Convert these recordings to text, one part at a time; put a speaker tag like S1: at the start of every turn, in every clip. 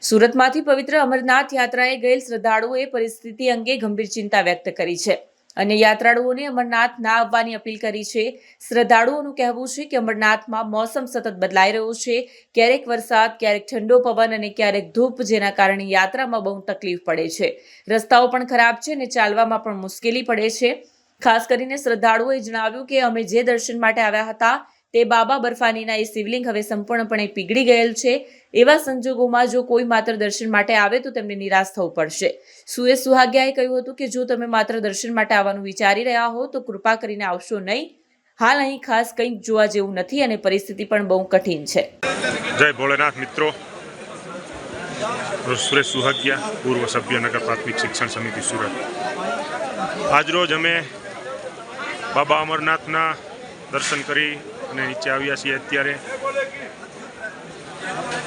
S1: સુરતમાંથી પવિત્ર અમરનાથ યાત્રાએ ગયેલ શ્રદ્ધાળુઓએ પરિસ્થિતિ અંગે ગંભીર ચિંતા વ્યક્ત કરી છે અને યાત્રાળુઓને અમરનાથ ના આવવાની અપીલ કરી છે। શ્રદ્ધાળુઓનું કહેવું છે કે અમરનાથમાં મોસમ સતત બદલાઈ રહ્યો છે, ક્યારેક વરસાદ, ક્યારેક ઠંડો પવન અને ક્યારેક ધૂપ, જેના કારણે યાત્રામાં બહુ તકલીફ પડે છે। રસ્તાઓ પણ ખરાબ છે અને ચાલવામાં પણ મુશ્કેલી પડે છે। ખાસ કરીને શ્રદ્ધાળુઓએ જણાવ્યું કે અમે જે દર્શન માટે આવ્યા હતા તે બાબા બર્ફાનીના એ શિવલિંગ હવે સંપૂર્ણપણે પીગળી ગયેલ છે। એવા સંજોગોમાં જો કોઈ માત્ર દર્શન માટે આવે તો તેમને નિરાશ થવું પડશે। સુરેશ સુહાગિયાએ કહ્યું હતું કે જો તમે માત્ર દર્શન માટે આવવાનું વિચારી રહ્યા હો તો કૃપા કરીને આવશો નહીં। હાલ અહીં ખાસ કંઈક જોવા જેવું નથી અને પરિસ્થિતિ પણ બહુ કઠિન છે।
S2: જય ભોલેનાથ મિત્રો, સુરેશ સુહાગિયા, પૂર્વ સભ્ય નગર પ્રાથમિક શિક્ષણ સમિતિ સુરત। આજરોજ અમે બાબા અમરનાથના દર્શન કરી અને નીચે આવ્યા છીએ। અત્યારે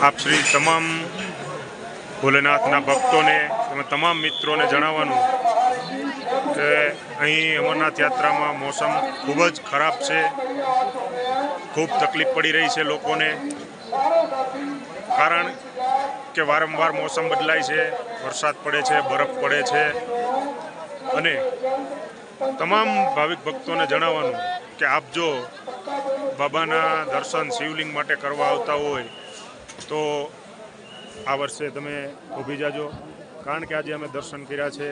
S2: આપ શ્રી તમામ ભોલેનાથના ભક્તોને અને તમામ મિત્રોને જણાવવાનું કે અહીં અમરનાથ યાત્રામાં મોસમ ખૂબ જ ખરાબ છે, ખૂબ તકલીફ પડી રહી છે લોકોને, કારણ કે વારંવાર મોસમ બદલાય છે, વરસાદ પડે છે, બરફ પડે છે અને તમામ ભાવિક ભક્તોને જણાવવાનું કે આપ જો બાબાના દર્શન શિવલિંગ માટે કરવા આવતા હોય તો આ વર્ષે તમે ઊભી જાજો, કારણ કે આજે અમે દર્શન કર્યા છે,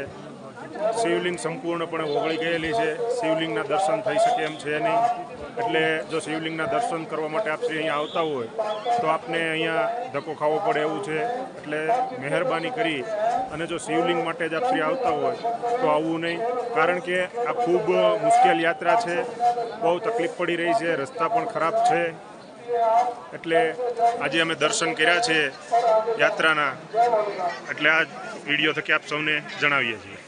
S2: શિવલિંગ સંપૂર્ણપણે ઓગળી ગયેલી છે, શિવલિંગના દર્શન થઈ શકે એમ છે નહીં। એટલે જો શિવલિંગના દર્શન કરવા માટે આપ શ્રી અહીંયા આવતા હોય તો આપને અહીંયા ધક્કો ખાવો પડે એવું છે। એટલે મહેરબાની કરી અને જો શિવલિંગ માટે જ આપ શ્રી આવતા હોય તો આવવું નહીં, કારણ કે આ ખૂબ મુશ્કેલ યાત્રા છે, બહુ તકલીફ પડી રહી છે, રસ્તા પણ ખરાબ છે। એટલે આજે અમે દર્શન કર્યા છે યાત્રાના, એટલે આ વિડીયો થકી આપ સૌને જણાવીએ છીએ।